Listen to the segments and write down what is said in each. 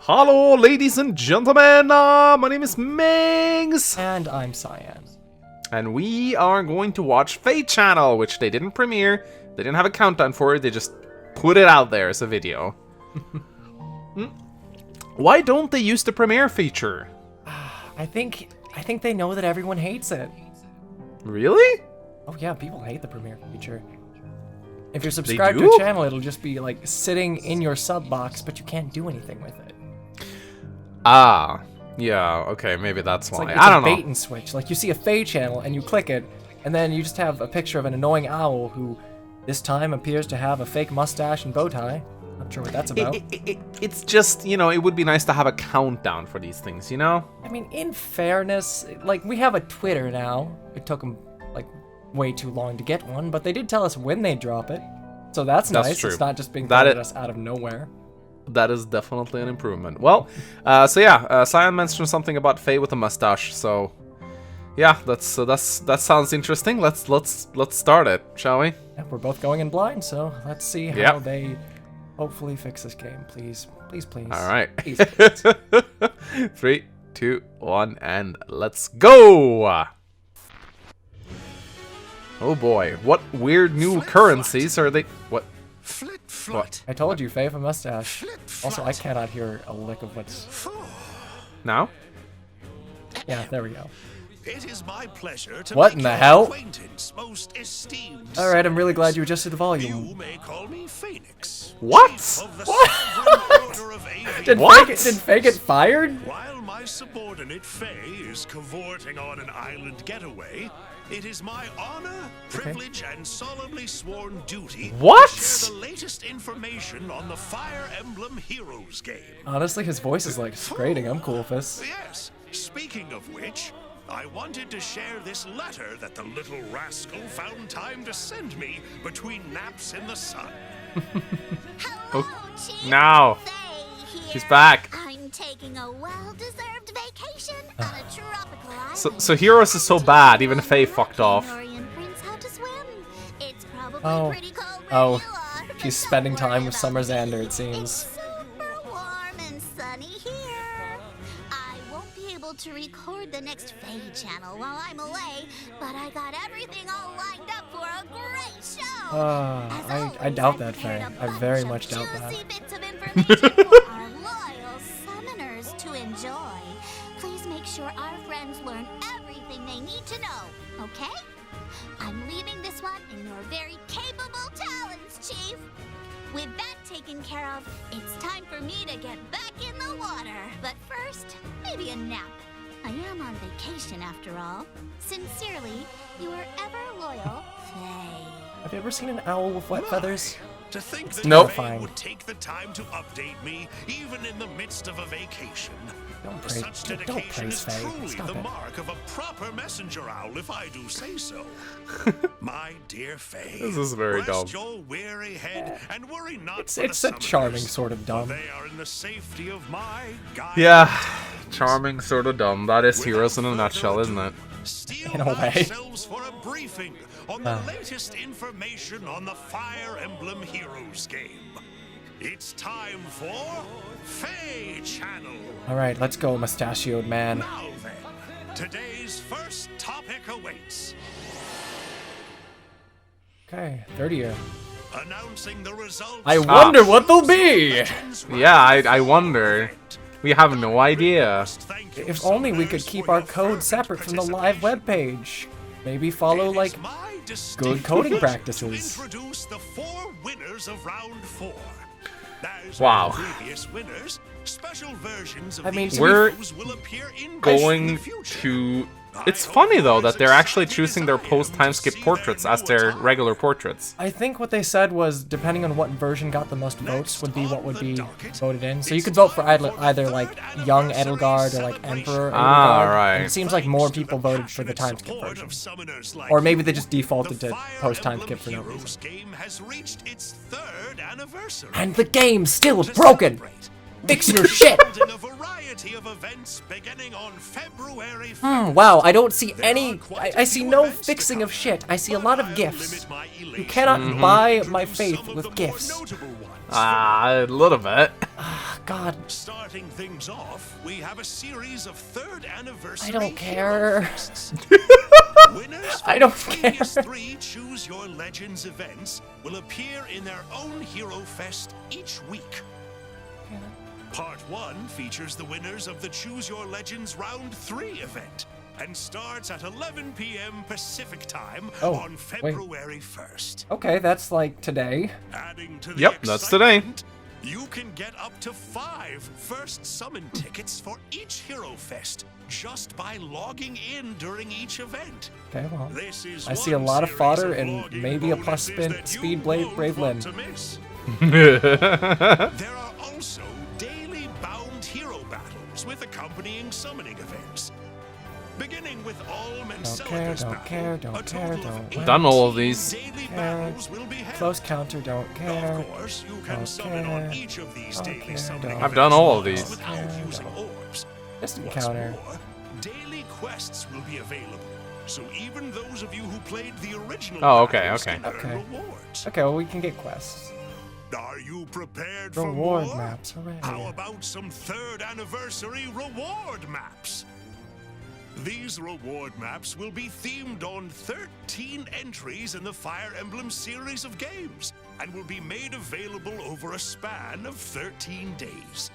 Hello, ladies and gentlemen. My name is Mangs. And I'm Cyan. And we are going to watch Fate Channel, which they didn't premiere. They didn't have a countdown for it. They just put it out there as a video. Why don't they use the premiere feature? I think they know that everyone hates it. Really? Oh yeah, people hate the premiere feature. If you're subscribed to a channel, it'll just be like sitting in your sub box, but you can't do anything with it. Ah, yeah, okay, maybe that's why. Like, I don't know. It's a bait and switch. Like, you see a Fate channel and you click it, and then you just have a picture of an annoying owl who this time appears to have a fake mustache and bow tie. Not sure what that's about. It's just, you know, it would be nice to have a countdown for these things, you know? I mean, in fairness, like, we have a Twitter now. It took them, like, way too long to get one, but they did tell us when they drop it. So that's nice. True. It's not just being thrown at us out of nowhere. That is definitely an improvement. Well, so yeah, Cyan mentioned something about Faye with a mustache, so yeah, that sounds interesting. Let's start it, shall we? Yeah, we're both going in blind, so let's see how they hopefully fix this game. Please, please, please. All right. Please, please. 3, 2, 1, and let's go! Oh boy, what weird new currencies are they? What? What? I told you, Faye with a mustache. Also, I cannot hear a lick of what's... Now? Yeah, there we go. It is my pleasure to what in the hell? Most esteemed. Alright, I'm really glad you adjusted the volume. You may call me Phoenix. What? Did Faye get fired? While my subordinate Faye is cavorting on an island getaway, it is my honor, privilege, and solemnly sworn duty to share the latest information on the Fire Emblem Heroes game. Honestly, his voice is like grating. I'm cool with this. Yes. Speaking of which, I wanted to share this letter that the little rascal found time to send me between naps in the sun. Hello, Chief. Now. She's back. I'm taking a well-deserved vacation on a tropical island. So Heroes is so bad, even Faye fucked off. It's probably pretty cold where you are, she's spending time with Summer Xander, it seems. It's super warm and sunny here. I won't be able to record the next Faye channel while I'm away, but I got everything all lined up for a great show. I doubt that, Faye. I very much doubt that. Bits of information for our loyal summoners to enjoy. Please make sure our friends learn everything they need to know, okay? I'm leaving this one in your very capable talents, Chief. With that taken care of, it's time for me to get back in the water. But first, maybe a nap. I am on vacation after all. Sincerely, your ever loyal Faye. Have you ever seen an owl with wet feathers? To think that Faye would take the time to update me, even in the midst of a vacation. Don't praise Faye. Truly Stop the it. mark of a proper messenger owl, if I do say so. My dear Faye, this is very dumb. Rest your weary head and worry not. It's a charming sort of dumb. They are in the safety of my guide. Yeah, charming sort of dumb. That is Heroes in a nutshell, isn't it? In a way. For a briefing on the latest information on the Fire Emblem Heroes game. It's time for Faye Channel. Alright, let's go, mustachioed man. Now then, today's first topic awaits. Okay, 30th. Announcing the results. I wonder what they'll be! Yeah, I wonder. We have no idea. If only we could keep our code separate from the live webpage. Maybe follow, like, good coding practices. Introduce the 4 winners of round 4. Wow. Previous winners, special versions of we're going to... It's funny, though, that they're actually choosing their post-time skip portraits as their regular portraits. I think what they said was, depending on what version got the most votes, would be what would be voted in. So you could vote for either like, Young Edelgard or, like, Emperor Edelgard. Right. And it seems like more people voted for the time skip version. Or maybe they just defaulted to post-time skip for no reason. And the game's still broken! Fix your shit! Wow, I don't see any... I see no fixing of shit. I see a lot of gifs. You cannot buy my faith with gifs. A little bit. God. Starting things off, we have a series of 3rd anniversary. I don't care. Winners I from don't the previous care. 3 Choose Your Legends events will appear in their own Hero Fest each week. Part 1 features the winners of the Choose Your Legends Round 3 event and starts at 11 p.m. Pacific time on February 1st. Okay, that's like today. Adding to the Yep, that's today. excitement, you can get up to 5 first summon tickets for each Hero Fest just by logging in during each event. Okay, well, This is I see a one lot of series fodder of and login maybe a bonuses plus that you speed blade won't Brave want Lyn. to miss. Yeah. There are also daily bound hero battles with accompanying summoning events. Beginning with Alm and Celica's don't battle, care, don't a care, total of don't 18 Done all of these. daily Care. battles will be held. Close counter, don't care. Of course, you can Don't summon care. on each of these Don't daily care, summoning don't I've done all of events these. without Care, using don't. orbs. Just What's counter. more, daily quests will be available, so even those of you who played the original Oh, okay, battles okay. can earn Okay. rewards. Okay, well, we can get quests. Are you prepared for Reward more? maps, hooray. How about some 3rd anniversary reward maps? These reward maps will be themed on 13 entries in the Fire Emblem series of games and will be made available over a span of 13 days.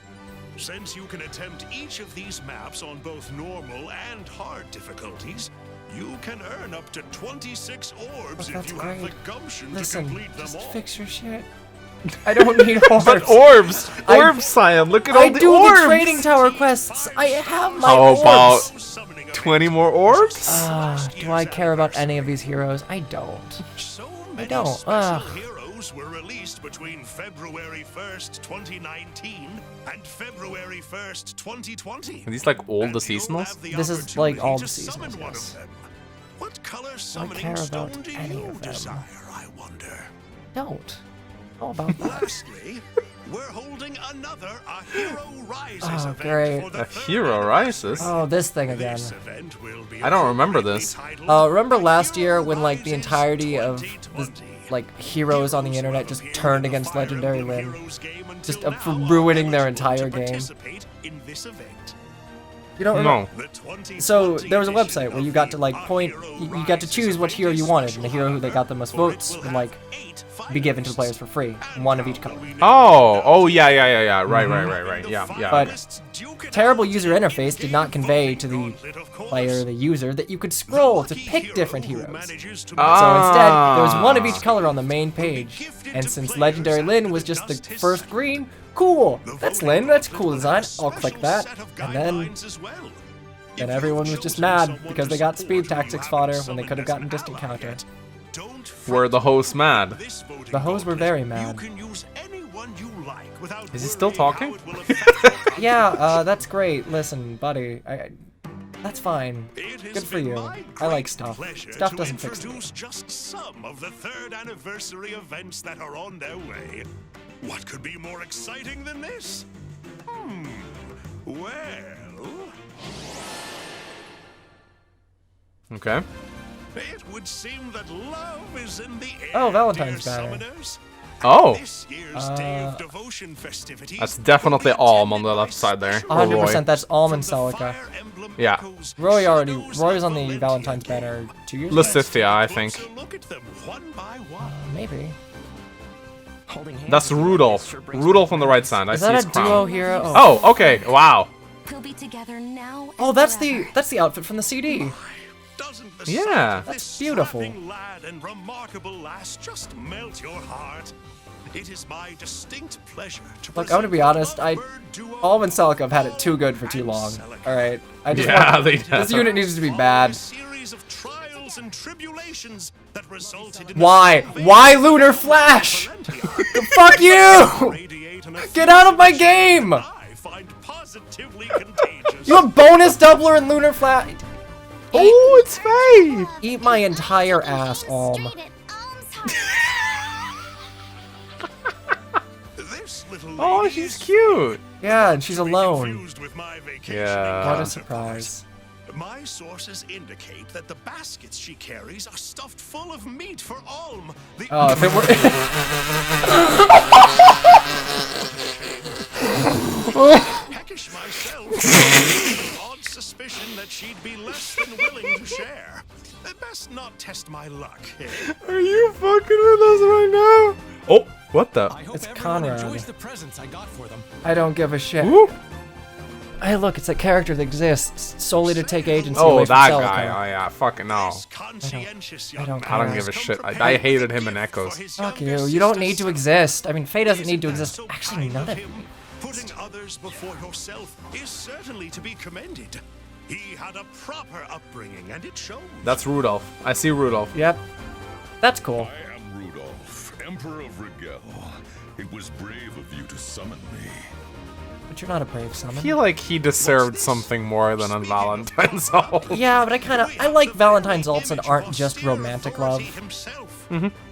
Since you can attempt each of these maps on both normal and hard difficulties, you can earn up to 26 orbs Oh, if that's you have the great. gumption Listen, to complete them just all. fix your shit. I don't need orbs. But orbs! Orbs, Cyan! Look at all I the do orbs! the trading tower quests. I have my How orbs. about Summoning 20 more orbs? Do I care about any of these heroes? I don't. So many don't. special Ugh. heroes were released between February 1st, 2019 and February 1st, 2020. Are these like all And the you'll seasonals? have the This is like opportunity all to the seasonals, summon one yes. of them. What color summoning care stone about do any you of them. desire, I wonder? Don't. How about that? Lastly, we're holding another A Hero Rises Oh, event great. for the A 3rd Hero Rises? Oh, this thing again. This event will be I don't remember appropriately this. titled Remember last Hero year when like the Rises entirety of the 2020. heroes on the internet just turned against Fire Legendary Emblem Lyn? Heroes game Just until for now ruining their are entire eligible to game. participate in this event. You don't remember? No. The 2020 So there was a edition website where of you got to the like A point, Hero you got to Rises choose which event hero you is wanted, and the special, hero who got the most for it votes will would like have 8 be given to the finalists. players for free, And one of how each color. will we know Oh, yeah. Right. Yeah. But finalists duke it terrible out user in interface did not in-game convey voting to the gauntlet, of course. player, the user, that you could scroll to The lucky pick hero different who heroes. manages to So instead, there was one of Ah. each color on the main page, and since Legendary Lyn was just the first green, cool, that's Lyn, that's a cool design, I'll click that, and then everyone was just mad because they got speed tactics fodder when they could have gotten distant counter. Were the hosts mad? The hoes were very mad. Is he still talking? Yeah, that's great, listen, buddy, that's fine, good for you, I like stuff, stuff doesn't fix me. Just some of the 3rd anniversary events that are on their way. What could be more exciting than this? Well, Okay. it would seem that love is in the air. Oh, Valentine's dear banner. summoners. Oh, This year's Day of Devotion festivities that's definitely will be Alm on the attended left side there. by Oh, boy. 100%, that's Alm from and the Celica. Fire Emblem Yeah. Echoes Roy Shadows was on of the Valentia Valentine's game. banner 2 years ago? Lysithia, I think. Closer look at them one by one. Maybe. That's Rudolph. Rudolph on the right side. I Is see that his a crown. duo hero? Oh, okay. Wow. We'll be together now. Oh, and that's forever. the outfit from the CD. Doesn't the Yeah. sight of That's this beautiful. strapping lad and remarkable lass just melt your heart? It is my distinct pleasure to Look, I'm gonna be honest, Alm and Celica have had it too good for too long. Alright, I just Yeah, want, they this have. unit needs to be bad. series of trials and tribulations that resulted in Why? Why Lunar Flash? Fuck you! Get out of my game! I find positively contagious. You have bonus doubler and Lunar Flash. Oh, it's Faye! Eat my entire ass, Alm. Straight at Alm's heart. This little Oh, lady she's is cute. Yeah, and she's very alone. confused with my vacationing Yeah. What a counterpart. surprise. My sources indicate that the baskets she carries are stuffed full of meat for Alm. The Oh, if it were... Peckish myself. Odd suspicion that she'd be less than willing to share. Best not test my luck. Are you fucking with us right now? Oh, what the? I hope It's everyone Conrad. enjoys the presents I got for them. I don't give a shit. Woo. Hey, look, it's a character that exists solely to take agency Oh, away from that Celica. guy. Oh, yeah. Fucking no. I don't I don't care. give a shit. I hated him in Echoes. Fuck you. You don't need to exist. I mean, Faye doesn't need to exist. Actually, none of you. Putting others before yourself is certainly to be commended. He had a proper upbringing, and it shows. That's Rudolph. I see Rudolph. Yep. That's cool. I am Rudolph, Emperor of Rigel. It was brave of you to summon me. But you're not a brave I summon. feel like he deserved something more than on Valentine's Ult. Yeah, but I like Valentine's ults that aren't just romantic love.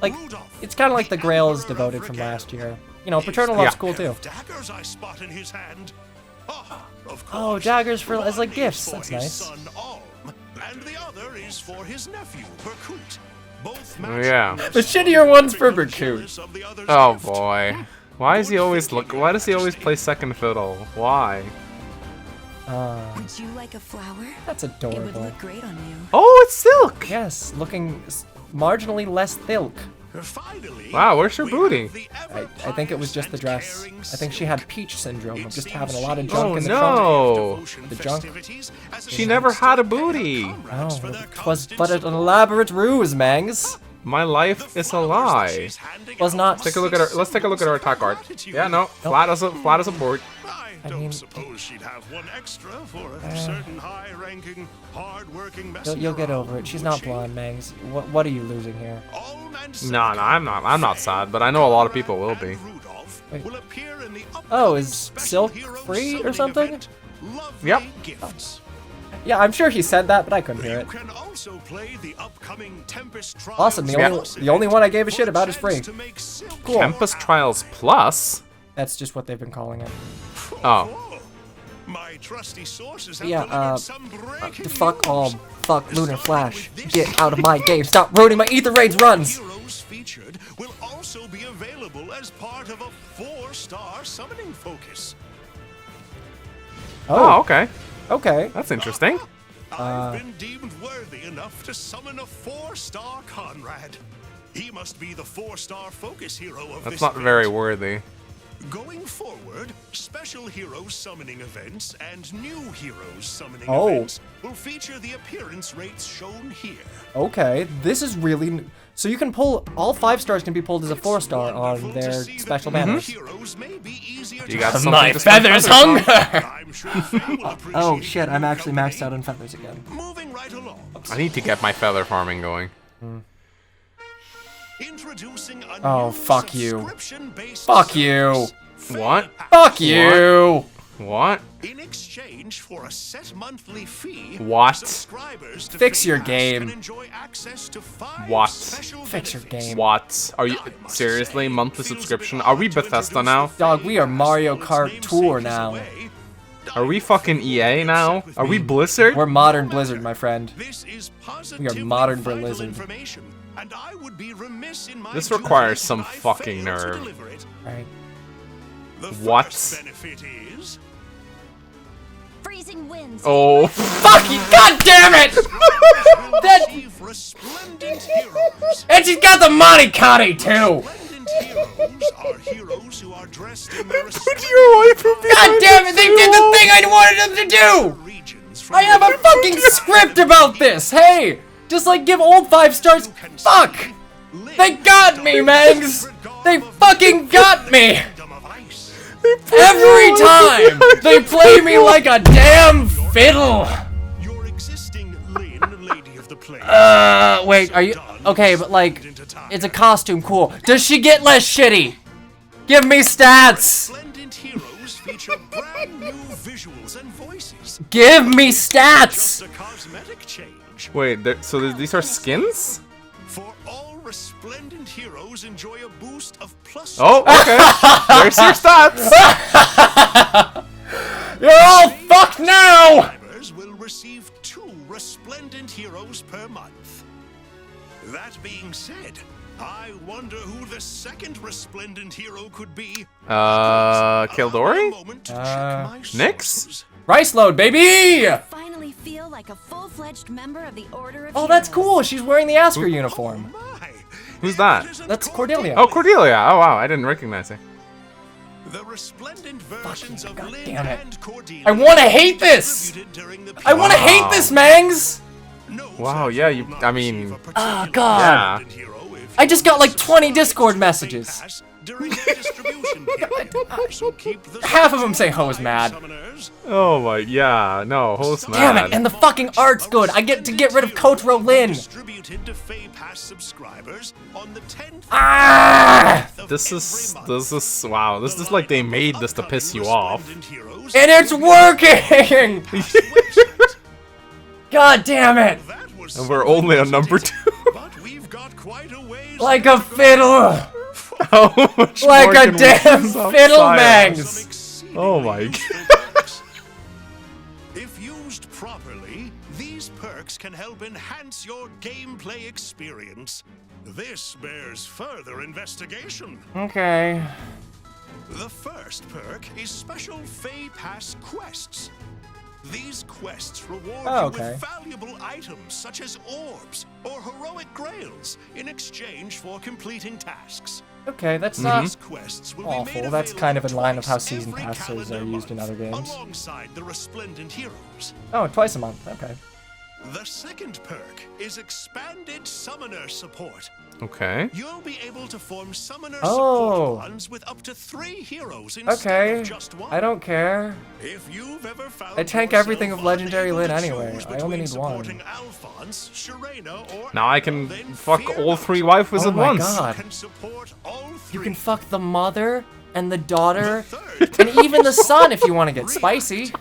Like, it's kind of like the Grails devoted from last year. You know, paternal love's Yeah. cool too. Daggers I spot in his hand. Of Oh, course, daggers for as like one gifts. is for That's his nice. son Alm, and the other is for his nephew Berkut. Both Yeah. The shittier one's for Berkut. jealous of the other's Oh gift. boy. Why is he always Why does he always play second fiddle? Why? Would you like a flower? That's It would adorable. look great on you. Oh, it's Silk. Yes, looking marginally less thilk. Finally, Wow, where's her we booty? have the I think it was just the dress. ever-pious and I think she caring had peach syndrome of It just seems having a lot of she junk Oh, in the no. trunk. Oh. devotion The junk. festivities as a She never chance had to a booty. pay comrades for Oh, their it was constant but an support. elaborate ruse, Mangs. My life is a lie. Was not. Take a look at her. Let's take a look at her attack art. Yeah, no, flat as a board. I don't mean- suppose she'd have one extra for a certain high-ranking, hard-working messenger. You'll get over it. She's not blonde, Mangs. What are you losing here? No, I'm not. I'm not sad, but I know a lot of people will be. Wait. Will appear in the Oh, is upcoming Silk Special Hero free or Summoning something? event, Lovely Yep. Gifts. Yeah, I'm sure he said that, but I couldn't hear You it. can also play the upcoming Tempest Trials Awesome. The only one I gave a shit about is free. Cool. Tempest Trials Plus? That's just what they've been calling it. Oh. My trusty sources have Yeah, delivered some breaking Fuck news. all. Fuck Lunar Flash. Get out of my game. Stop ruining my Ether Raids runs. Heroes featured will also be available as part of a 4-star summoning focus. Oh, okay. Okay. That's interesting. I've been deemed worthy enough to summon a 4-star Conrad. He must be the 4-star focus hero of That's this not event. very worthy. Going forward, special heroes summoning events and new heroes summoning Oh. events will feature the appearance rates shown here. Okay. This is really. So you can pull. All 5 stars can be pulled as a 4-star on Wonderful to their see that special new banners. heroes may be easier You to got find. something to spend feathers on? I'm sure Faye will appreciate Oh shit! I'm your actually maxed company. out on feathers again. Moving right along. I need to get my feather farming going. Introducing a Oh, new fuck you. subscription-based Fuck you. service, What? Fuck you. What? In exchange for a set monthly fee, What? subscribers to Fix your FreePass game. can enjoy access to 5 What? special Fix your benefits. game. What? Are you seriously monthly subscription? Are we Bethesda now? Dog, we are Mario Kart Tour now. Are we fucking EA now? Are we Blizzard? We're modern Blizzard, my friend. This is We are modern vital Blizzard. information, and I would be remiss in my This duty requires if some I fucking failed to nerve. deliver it. Right. The What? first benefit is Freezing winds. Oh. Fuck you! God damn it! That- receive resplendent heroes. And she's got the Monte Connie too. Resplendent heroes are heroes who are dressed in their God damn it! They did the thing I wanted them to do. regions from I have a fucking script about this. Hey, just like give old 5 stars. Fuck! They got me, Mangs. They fucking got me. Every time they play me like a damn fiddle. Your existing Lyn, Lady of the Plague. Wait, are you okay? But like, it's a costume, cool. Does she get less shitty? Give me stats. Resplendent heroes feature brand new visuals and voices. Give me stats. Just a cosmetic change. Wait, these are skins? For all resplendent heroes enjoy a boost of plus. Oh, okay. There's your stats. You're all fucked now. Subscribers will receive 2 resplendent heroes per month. That being said, I wonder who the second resplendent hero could be. Kildori? Nyx? Rice load, baby! Finally feel like a full-fledged member of the Order of Oh, that's Heroes. cool. She's wearing the Asker uniform. My, Who's that? That's Cordelia. Oh, Cordelia. Oh, wow. I didn't recognize her. The resplendent versions of God Lynn damn it. and Cordelia I want to hate this! distributed during the I want to hate this, Mangs! No Wow, such yeah, you- not I mean- receive a particular Ah, God. Yeah. hero if I just got like 20 Discord messages. pass during their distribution period. So keep the Half of them say Ho's mad. summoners. Oh my, yeah. No, host Damn mad. it, and the fucking art's good. I get to get rid of Kotaro Lin. Distributed to Fay Pass subscribers on the 10th Ah! of This is, every month. wow. This is like they made this to piss you off. Resplendent heroes And it's working! God damn it! That was And we're only on number 2. but we've got quite a ways Like a fiddle! How much Like more a can we damn piss off fiddle, Sire? Mangs! Oh my If used properly, these perks can help enhance your gameplay experience. This bears further investigation. Okay. The first perk is Special Fay Pass Quests. These quests reward Oh, you okay. with valuable items such as orbs or heroic grails in exchange for completing tasks. Okay, that's not These quests will be awful. made That's kind of in line with how twice season every passes are calendar used in month, other games. alongside the resplendent heroes. Oh, twice a month. Okay. The second perk is Expanded Summoner Support. Okay. You'll be able to form summoner Oh. support bonds with up to 3 heroes instead Okay. of just one. I don't care. If you've ever found I tank yourself everything of Legendary unable Lin to anyway. choose I only between need one. supporting Alphonse, Sharena, or Now I Anna, can then fuck fear all not. 3 waifus Oh at my once. God. You can support all 3. You can fuck the mother and the daughter Third, and even the son if you want to get spicy.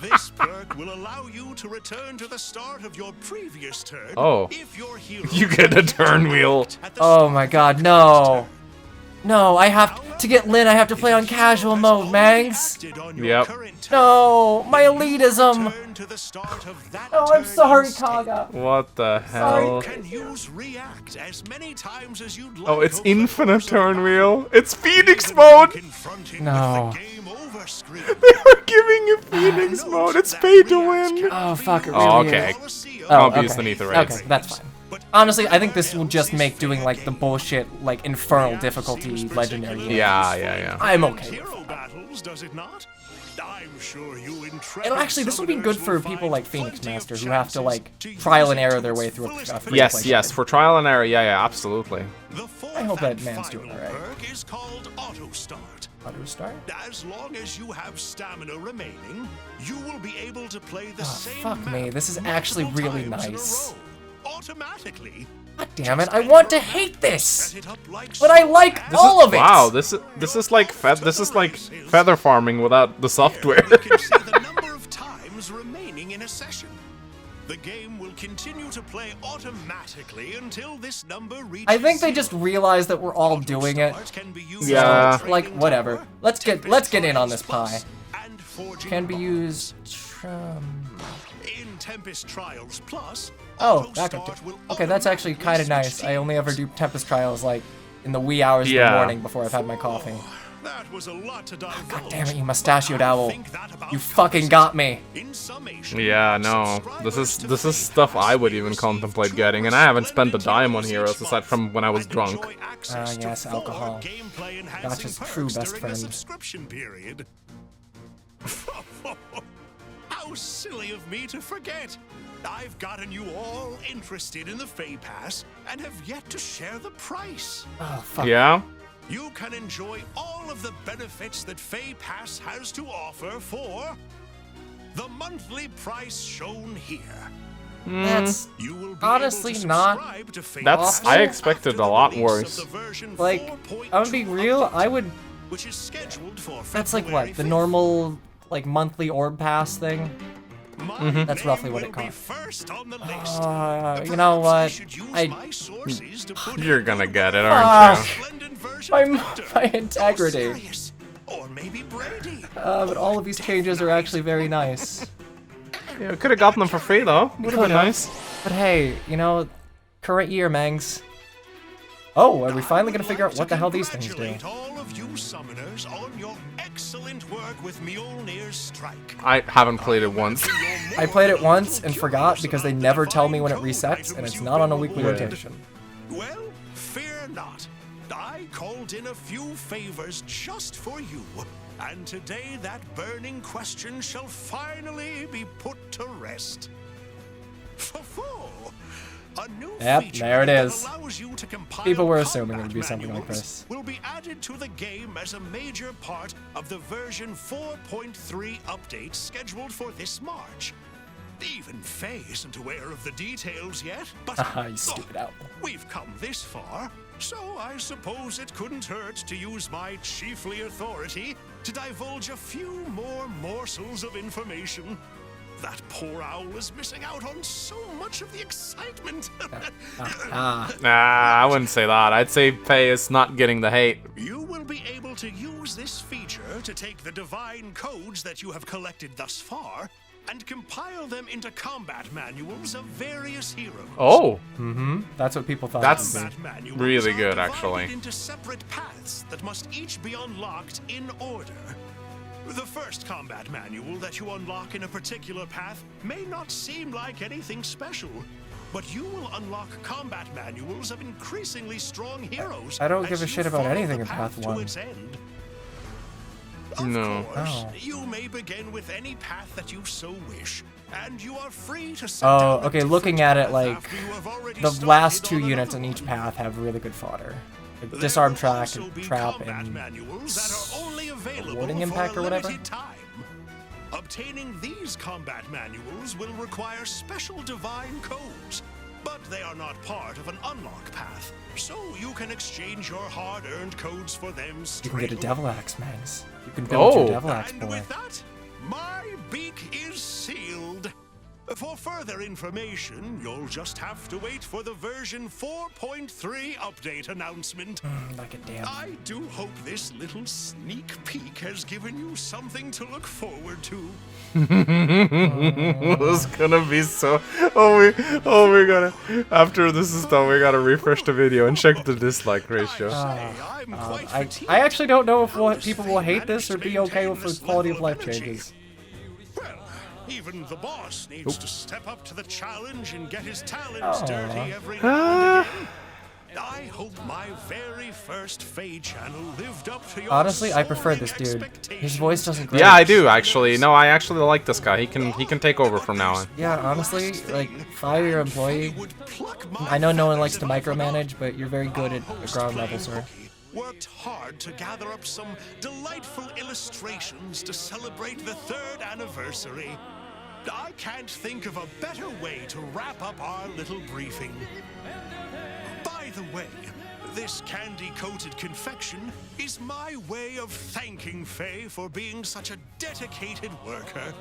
this perk will allow you to return to the start of your previous turn. Oh. If your hero You get a turn wheel. at the Oh start my of God, your no. next turn. No, I have to get Lin. I have to play on casual mode, Mangs. Yep. No, my elitism. Oh, I'm sorry, Kaga. What the hell? Can use react as many times as you'd like. Oh, it's over the infinite course of turn the wheel. month. It's Phoenix You can mode. confront him No. with the game over screen. They were giving you Phoenix mode. It's pay to win. Oh, fuck, it Oh, really okay. is. Can't Oh, be used okay. in ether raids. Okay, that's fine. Honestly, I think this will just make doing like the bullshit, like infernal difficulty legendary. Yeah. I'm okay with Hero battles, does it not? I'm sure you And actually, this will be good for people like Phoenix Master who have to like trial and error their way through a free Yes, play yes. guide. For trial and error, yeah, absolutely. I hope that man's doing alright. Perk is called Auto Start. Auto start? As long as you have stamina remaining, you will be able to play the same fuck me, map this is actually multiple really times in a nice. row, automatically. God damn it, I want to hate this! Set it up like But I so. like As all of it! Wow, this is like feather farming without the software. You can see the number of times remaining in a session. The game will continue to play automatically until this number reaches I think they 0. just realized that we're all doing it. Start can be used Yeah. for Like, training whatever. tower, Let's get in on this pie. Plus, and forging Can be bonds. used. In Tempest Trials Plus. Oh, Auto backup. Start will Okay, that's actually kind of nice. I only ever do Tempest Trials like in the wee hours of Yeah. the morning before I've had my coffee. That was a lot to divulge. God damn it, you mustachioed owl! Think that about You fucking got me. In summation, Yeah, no. This is stuff I would even contemplate getting, and I haven't spent a dime on heroes aside from when I was drunk. Yes, alcohol. Gotcha's true best friend. Subscription period. How silly of me to forget. I've gotten you all interested in the Fay Pass and have yet to share the price. Oh fuck. Yeah? You can enjoy all of the benefits that Fay Pass has to offer for the monthly price shown here. That's You will be honestly able to not subscribe to Fay That's- Pass I expected after a the lot release of worse. the version like, 4.2 I'm gonna be real. I would. which is scheduled for That's like February what the 5th. normal like monthly orb pass thing. My That's name roughly what will it be costs. first on the list. You know Perhaps I what? should use I- my sources to put You're in gonna good get it, word aren't for you? a splendid version My of Victor, my or integrity. Sirius, or maybe Brady. But all of these changes are actually very nice. Yeah, could have gotten them for free though. Would have been Could've. nice. But hey, you know, current year, Mangs. Oh, are we finally gonna figure out what the hell these things do? Congratulate all of you summoners on your excellent work with Mjolnir's strike. I haven't played it once. I played it once and forgot because they never tell me when it resets, and it's not on a weekly rotation. Well, fear not. I called in a few favors just for you, and today that burning question shall finally be put to rest. A new Yep, feature there it that is. allows you to compile People were assuming it would be combat something like manuals this. will be added to the game as a major part of the version 4.3 update scheduled for this March. Even Faye isn't aware of the details yet, but Haha, you stupid owl. we've come this far, so I suppose it couldn't hurt to use my chiefly authority to divulge a few more morsels of information. That poor owl is missing out on so much of the excitement. Ah, Nah, I wouldn't say that. I'd say Faye is not getting the hate. You will be able to use this feature to take the divine codes that you have collected thus far and compile them into combat manuals of various heroes. Oh, that's what people thought. That's- it would be. Combat manuals really are good, divided actually. into separate paths that must each be unlocked in order. The first combat manual that you unlock in a particular path may not seem like anything special, but you will unlock combat manuals of increasingly strong heroes. I don't as give a you shit about follow anything the in Path to 1. its end. Of No. course, Oh. you may begin with any path that you so wish, and you are free to set Oh, down a okay, looking different at it path like after you have already the started last two on units in another each one. path have really good fodder. Like There disarm will track, also and be trap, combat and manuals that are only available Warding for impact a or whatever? limited time. Obtaining these combat manuals will require special divine codes, but they are not part of an unlock path, so you can exchange your hard-earned codes for them you straight can get a away. devil axe, Mangs. You can build your Oh. devil axe, And boy. with that, my beak is sealed. For further information, you'll just have to wait for the version 4.3 update announcement. Like a damn. I do hope this little sneak peek has given you something to look forward to. this is gonna be so. We gotta. After this is done, we gotta refresh the video and check the dislike ratio. I'm quite fatigued. I actually don't know if people will hate managed this or to be okay maintain with this the quality of level life energy. changes. Well, even the boss needs to step up to the challenge and get his talents dirty every now and again. I hope my very first Faye channel lived up to your Honestly, I prefer soaring this dude. His expectations. voice doesn't great. Yeah, I do actually. No, I actually like this guy. He can take over from now on. Yeah, honestly, like, fire your employee. Would pluck my I know no one likes to fangs if I micromanage, forgot. but you're very good at Host ground Plain level, sir. Cookie worked hard to gather up some delightful illustrations to celebrate the 3rd anniversary. I can't think of a better way to wrap up our little briefing. By the way, this candy-coated confection is my way of thanking Faye for being such a dedicated worker.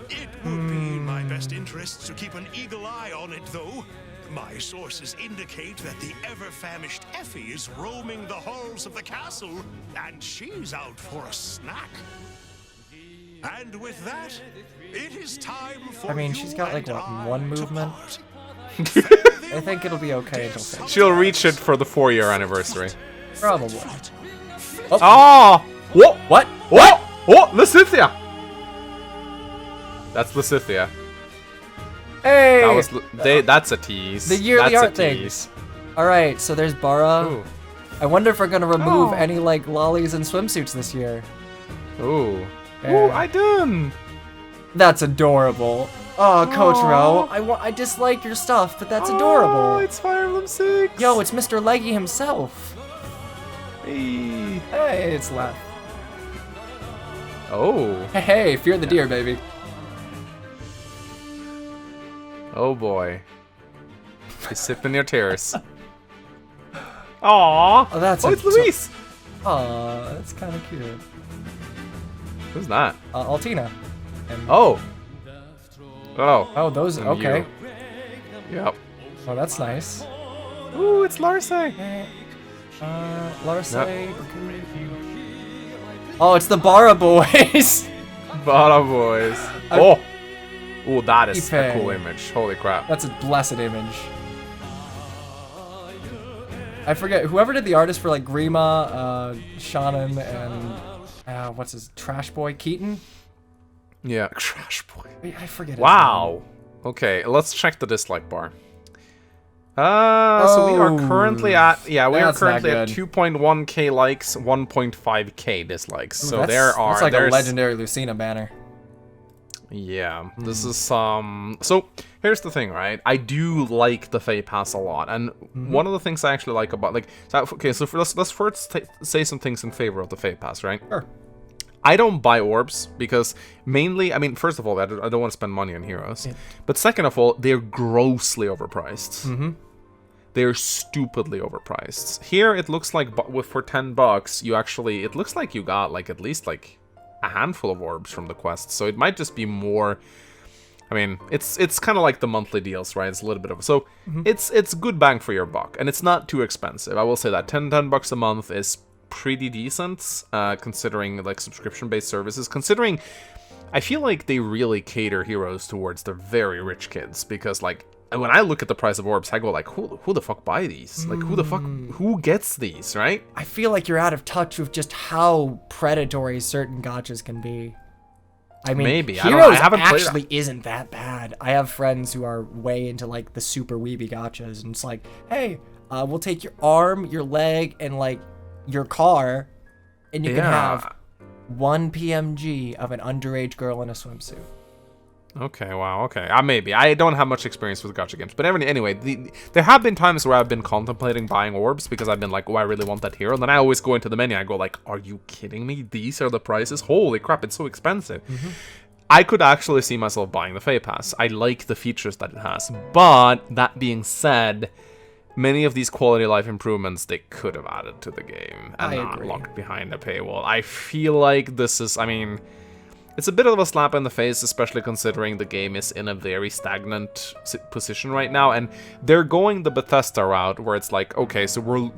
It would be in my best interests to keep an eagle eye on it, though. My sources indicate that the ever-famished Effie is roaming the halls of the castle, and she's out for a snack. And with that, it is time for I mean, you she's got, like, and what, I one to movement? part. I think it'll be okay until Faye. She'll reach it for the 4-year anniversary. Probably. Oh! What? What? What? Oh, Lysithia! That's Lysithia. Hey! That was. That's a tease. The yearly That's art a thing. tease. Alright, so there's Bara. Ooh. I wonder if we're gonna remove Oh. any, like, lollies and swimsuits this year. Ooh. Yeah. Ooh, I done. That's adorable. Oh, Coach Ro, I dislike your stuff, but that's adorable. Oh, it's Fire Emblem 6. Yo, it's Mr. Leggy himself. Hey. Hey, it's Left. Oh. Hey, fear the deer, baby. Oh boy. He's sipping your tears. Aww. Oh, that's it's Luis. Aw, that's kind of cute. Who's that? Altina. And, Oh. Oh. oh, those, and okay. you. Yep. Oh, that's nice. Ooh, it's Larce. Larce. Oh, it's the Bara boys. Bada boys. Oh. Ooh, that is a cool Ipe. image. Holy crap. That's a blessed image. I forget whoever did the artist for like Grima, Shannon, and what's his Trash Boy Keaton. Yeah, Trash Boy. I forget. Wow. Okay, let's check the dislike bar. So we are currently at at 2.1k likes, 1.5k dislikes. Ooh, so that's like a legendary Lucina banner. Yeah, this is so here's the thing, right? I do like the Fae Pass a lot, and one of the things I actually like about let's first say some things in favor of the Fae Pass, right? Sure. I don't buy orbs because mainly, I mean, first of all, I don't want to spend money on heroes, but second of all, they're grossly overpriced. They're stupidly overpriced. Here, it looks like for $10, you actually, it looks like you got like at least like a handful of orbs from the quest, so it might just be more. I mean, it's kind of like the monthly deals, right? It's a little bit of it's good bang for your buck, and it's not too expensive. I will say that $10 a month is pretty decent, considering like subscription-based services. Considering, I feel like they really cater heroes towards the very rich kids, because like when I look at the price of orbs, I go like, who the fuck buy these? Like who gets these, right? I feel like you're out of touch with just how predatory certain gachas can be. I mean, maybe Heroes I haven't actually isn't that bad. I have friends who are way into like the super weeby gachas, and it's like, hey, we'll take your arm, your leg, and like your car, and you can have 1 PMG of an underage girl in a swimsuit. Okay, wow, okay. Maybe. I don't have much experience with gacha games. But anyway, there have been times where I've been contemplating buying orbs because I've been like, oh, I really want that hero. And then I always go into the menu, I go like, are you kidding me? These are the prices? Holy crap, it's so expensive. I could actually see myself buying the Fae Pass. I like the features that it has. But, that being said, many of these quality of life improvements they could have added to the game and not locked behind a paywall. I feel like this is, I mean, it's a bit of a slap in the face, especially considering the game is in a very stagnant position right now, and they're going the Bethesda route where it's like, okay, so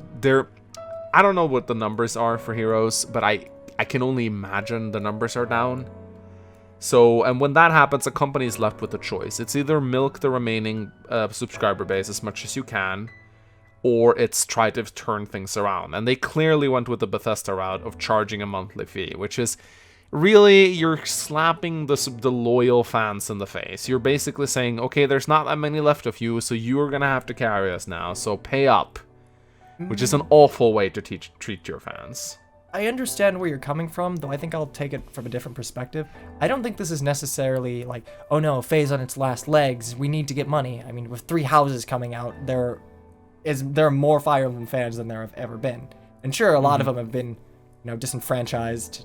I don't know what the numbers are for heroes, but I can only imagine the numbers are down. So, and when that happens, a company is left with a choice. It's either milk the remaining subscriber base as much as you can, or it's try to turn things around. And they clearly went with the Bethesda route of charging a monthly fee, which is really, you're slapping the loyal fans in the face. You're basically saying, okay, there's not that many left of you, so you're gonna have to carry us now, so pay up. Which is an awful way to treat your fans. I understand where you're coming from, though I think I'll take it from a different perspective. I don't think this is necessarily like, oh no, Faye's on its last legs, we need to get money. I mean, with 3 houses coming out, there are more Fire Emblem fans than there have ever been. And sure, a lot of them have been, disenfranchised,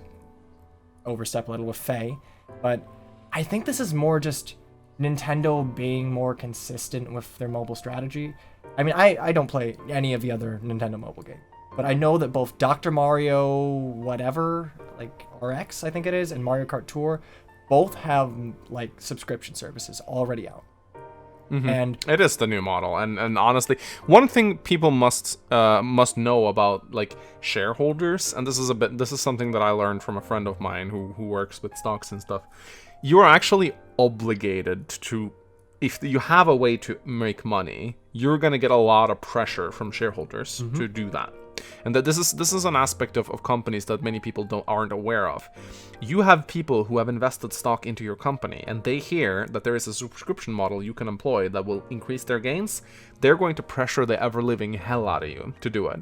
overstep a little with Faye, but I think this is more just Nintendo being more consistent with their mobile strategy. I mean, I don't play any of the other Nintendo mobile games, but I know that both Dr. Mario whatever, like RX I think it is, and Mario Kart Tour both have like subscription services already out. And it is the new model, and honestly, one thing people must know about like shareholders, and this is something that I learned from a friend of mine who works with stocks and stuff. You are actually obligated to, if you have a way to make money, you're gonna get a lot of pressure from shareholders to do that. And that this is an aspect of companies that many people aren't aware of. You have people who have invested stock into your company, and they hear that there is a subscription model you can employ that will increase their gains. They're going to pressure the ever-living hell out of you to do it.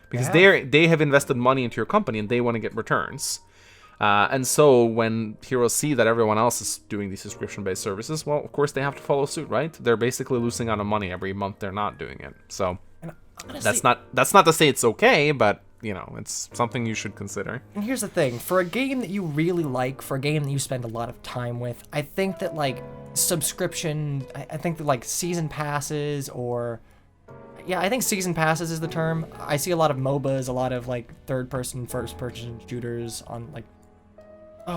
Because they have invested money into your company, and they want to get returns. And so when heroes see that everyone else is doing these subscription-based services, well, of course they have to follow suit, right? They're basically losing out on money every month they're not doing it. So honestly, that's not to say it's okay, but it's something you should consider. And here's the thing, for a game that you really like, for a game that you spend a lot of time with, I think that like subscription, I think that like season passes or I think season passes is the term. I see a lot of MOBAs, a lot of like third-person, first-person shooters on like,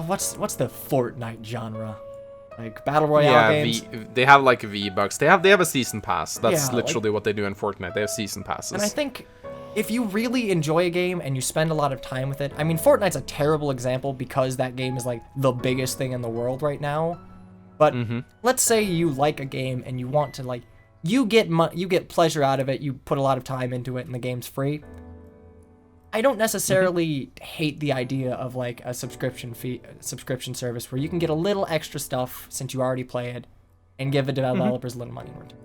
what's the Fortnite genre? Like battle royale games. They have like V-Bucks. They have a season pass. That's literally what they do in Fortnite. They have season passes. And I think if you really enjoy a game and you spend a lot of time with it, I mean, Fortnite's a terrible example because that game is like the biggest thing in the world right now. But let's say you like a game and you want to like you get pleasure out of it. You put a lot of time into it, and the game's free. I don't necessarily hate the idea of like a subscription service where you can get a little extra stuff since you already play it, and give the developers a little money in return.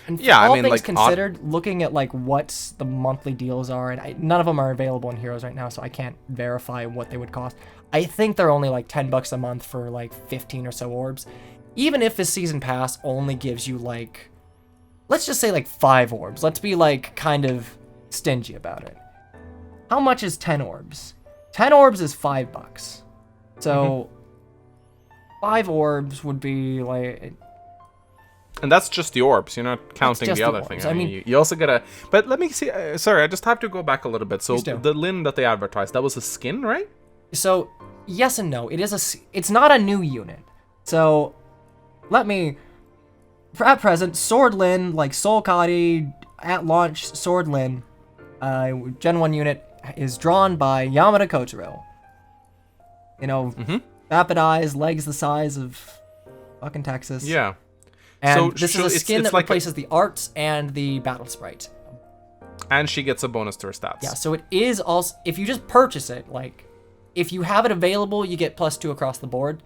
And Yeah, all I mean, things like, considered, looking at like what the monthly deals are, and none of them are available in Heroes right now, so I can't verify what they would cost. I think they're only like $10 a month for like 15 or so orbs. Even if this season pass only gives you like, let's just say like 5 orbs. Let's be like kind of stingy about it. How much is 10 orbs? 10 orbs is $5. So 5 orbs would be like... And that's just the orbs. You're not counting the other thing. I mean, you also gotta... But let me see... sorry, I just have to go back a little bit. So the Lyn that they advertised, that was a skin, right? So, yes and no. It's not a new unit. So, let me... At present, Sword Lyn, like Soul Kadi, at launch, Sword Lyn, Gen 1 unit, is drawn by Yamada Kotaro. You know, vapid eyes, legs the size of fucking Texas. Yeah. And so, this is a skin that replaces the arts and the battle sprite. And she gets a bonus to her stats. Yeah, so it is also... If you just purchase it, like... If you have it available, you get +2 across the board.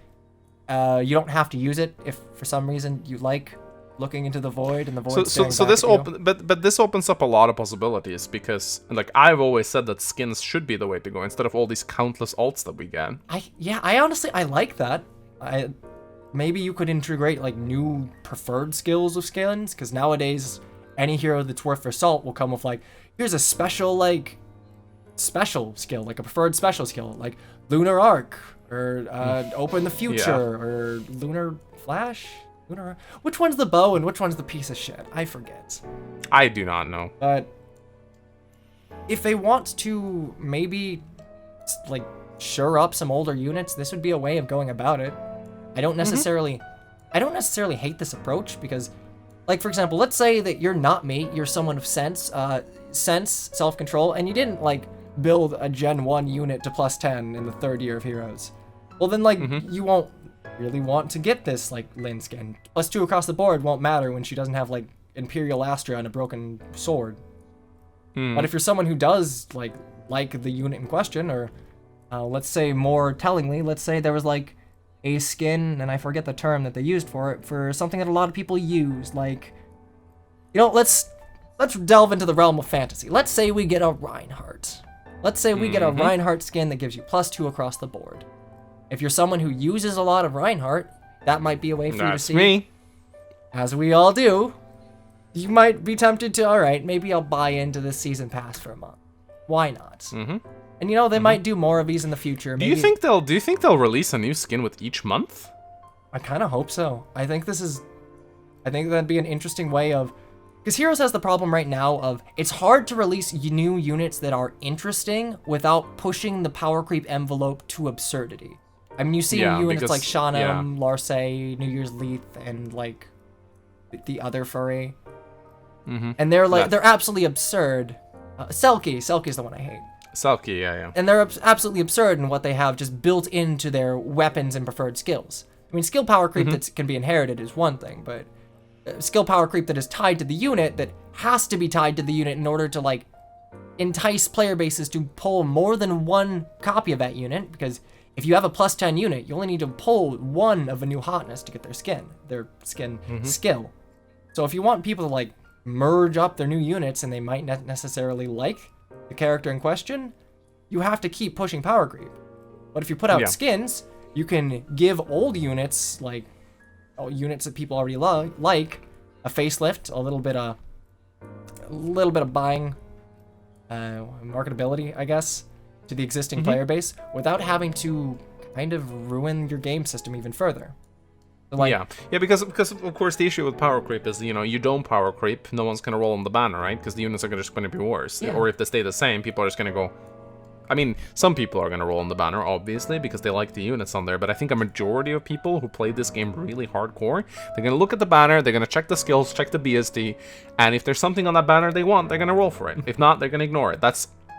You don't have to use it if for some reason you like looking into the void and the void. So this but this opens up a lot of possibilities because like I've always said that skins should be the way to go instead of all these countless alts that we get. I honestly like that. Maybe you could integrate like new preferred skills of skins, because nowadays any hero that's worth their salt will come with like, here's a special skill, like a preferred special skill, like Lunar Arc or Open the Future or Lunar Flash. Which one's the bow and which one's the piece of shit? I forget. I do not know. But if they want to maybe like shore up some older units, this would be a way of going about it. I don't necessarily hate this approach because, like for example, let's say that you're not me, you're someone of sense, self-control, and you didn't like build a Gen 1 unit to +10 in the 3rd year of Heroes. Well then like you won't really want to get this like Lyn skin. +2 across the board won't matter when she doesn't have like Imperial Astra and a broken sword. But if you're someone who does like the unit in question, or let's say more tellingly, let's say there was like a skin, and I forget the term that they used for it, for something that a lot of people use, like, you know, let's delve into the realm of fantasy. Let's say we get a Reinhardt. Let's say we get a Reinhardt skin that gives you +2 across the board. If you're someone who uses a lot of Reinhardt, that might be a way for you to see. That's me. As we all do. You might be tempted to, alright, maybe I'll buy into this season pass for a month. Why not? And you know, they might do more of these in the future. Maybe... Do you think they'll release a new skin with each month? I kind of hope so. I think that'd be an interesting way of... Because Heroes has the problem right now of it's hard to release new units that are interesting without pushing the power creep envelope to absurdity. I mean, you see units like Shanam, Larcey, New Year's Leaf, and like the other furry. And they're like, they're absolutely absurd. Selkie's the one I hate. Selkie, yeah. And they're absolutely absurd in what they have just built into their weapons and preferred skills. I mean, skill power creep that can be inherited is one thing, but skill power creep that is tied to the unit, that has to be tied to the unit in order to like entice player bases to pull more than one copy of that unit, because if you have a +10 unit, you only need to pull one of a new hotness to get their skin skill. So if you want people to like merge up their new units and they might not necessarily like the character in question, you have to keep pushing power creep. But if you put out skins, you can give old units, like units that people already like, a facelift, a little bit of buying marketability, I guess, to the existing player base without having to kind of ruin your game system even further. So like, because of course the issue with power creep is, you know, you don't power creep, no one's gonna roll on the banner, right? Because the units are just gonna be worse. Or if they stay the same, people are just gonna go. I mean, some people are gonna roll on the banner, obviously, because they like the units on there. But I think a majority of people who play this game really hardcore, they're gonna look at the banner, they're gonna check the skills, check the BSD, and if there's something on that banner they want, they're gonna roll for it. If not, they're gonna ignore it.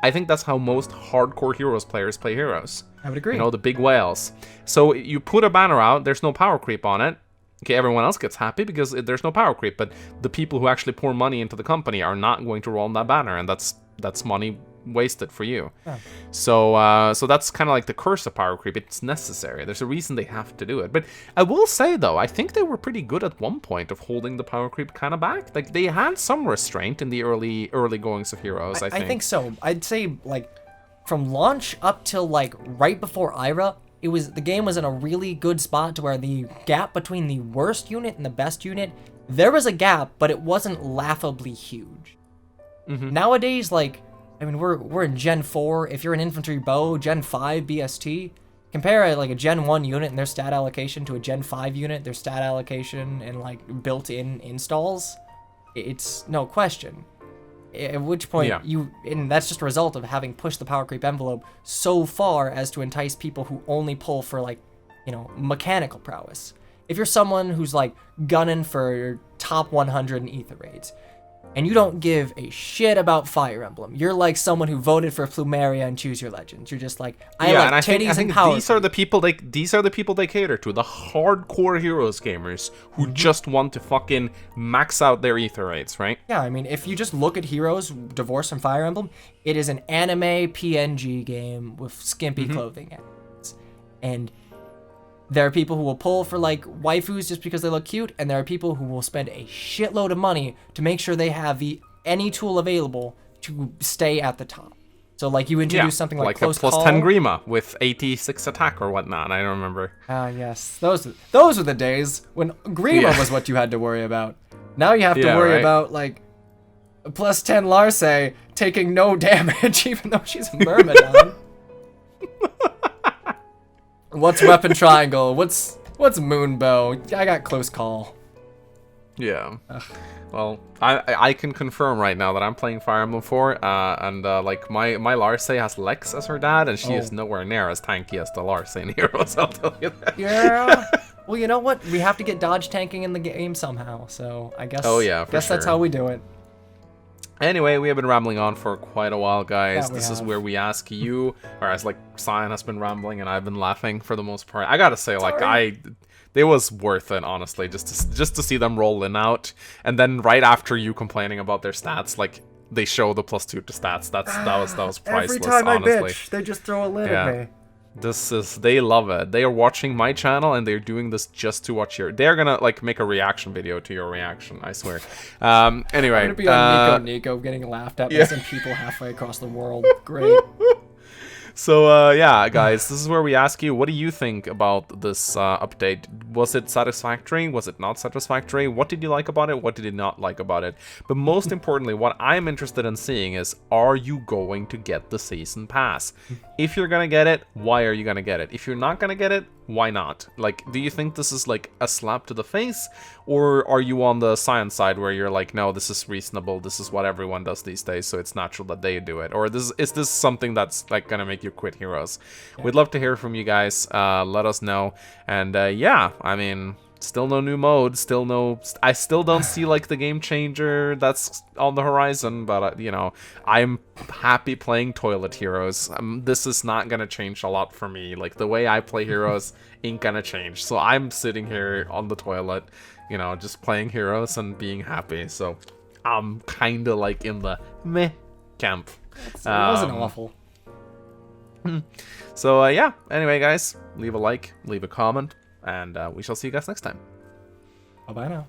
I think that's how most hardcore Heroes players play Heroes. I would agree. You know, the big whales. So you put a banner out, there's no power creep on it. Okay, everyone else gets happy because there's no power creep, but the people who actually pour money into the company are not going to roll on that banner, and that's money wasted for you. Oh. So that's kind of like the curse of power creep. It's necessary. There's a reason they have to do it. But I will say though, I think they were pretty good at one point of holding the power creep kind of back. Like they had some restraint in the early goings of Heroes. I think so. I'd say like from launch up till like right before Ira, the game was in a really good spot to where the gap between the worst unit and the best unit, there was a gap, but it wasn't laughably huge. Nowadays, like, I mean, we're in Gen 4. If you're an infantry bow, Gen 5 BST, compare like a Gen 1 unit and their stat allocation to a Gen 5 unit, their stat allocation and like built-in installs, it's no question. At which point and that's just a result of having pushed the power creep envelope so far as to entice people who only pull for like, you know, mechanical prowess. If you're someone who's like gunning for top 100 in ether raids, and you don't give a shit about Fire Emblem, you're like someone who voted for Plumeria and Choose Your Legends. You're just like, I like titties and power. These are the people they cater to, the hardcore Heroes gamers who just want to fucking max out their ether rates, right? Yeah, I mean, if you just look at Heroes divorced from Fire Emblem, it is an anime PNG game with skimpy clothing. And there are people who will pull for like waifus just because they look cute, and there are people who will spend a shitload of money to make sure they have any tool available to stay at the top. So like you introduce something like Close a plus Call. 10 Grima with 86 attack or whatnot. I don't remember. Ah, yes, those were the days when Grima was what you had to worry about. Now you have to worry about like a plus 10 Larce taking no damage even though she's a Myrmidon. What's Weapon Triangle? What's Moonbow? I got Close Call. Yeah. Well, I can confirm right now that I'm playing Fire Emblem 4, and like my Larce has Lex as her dad, and she is nowhere near as tanky as the Larce in Heroes. I'll tell you that. Yeah. Well, you know what? We have to get dodge tanking in the game somehow, so I guess. Oh yeah, for guess sure. That's how we do it. Anyway, we have been rambling on for quite a while, guys. Yeah, this is have. where we ask you, or as like Cyan has been rambling and I've been laughing for the most part. I gotta say, it was worth it, honestly, just to see them rolling out, and then right after you complaining about their stats, like they show the +2 to stats. That was priceless. Every time honestly. I bitch, they just throw a lid at me. They love it. They are watching my channel and they're doing this just to watch they're gonna like make a reaction video to your reaction, I swear. Anyway. I'm gonna be on Nico getting laughed at by some people halfway across the world. Great. So, yeah, guys, this is where we ask you, what do you think about this update? Was it satisfactory? Was it not satisfactory? What did you like about it? What did you not like about it? But most importantly, what I'm interested in seeing is, are you going to get the Season Pass? If you're gonna get it, why are you gonna get it? If you're not gonna get it, why not? Like, do you think this is like a slap to the face? Or are you on the science side where you're like, no, this is reasonable, this is what everyone does these days, so it's natural that they do it? Or is this something that's like gonna make you quit Heroes? Yeah. We'd love to hear from you guys. Let us know. And yeah, I mean, still no new mode, I still don't see like the game changer that's on the horizon, but you know, I'm happy playing Toilet Heroes. This is not gonna change a lot for me. Like, the way I play Heroes ain't gonna change, so I'm sitting here on the toilet, you know, just playing Heroes and being happy. So I'm kind of like in the meh camp. It wasn't awful. So yeah, anyway, guys, leave a like, leave a comment, and we shall see you guys next time. Bye-bye now.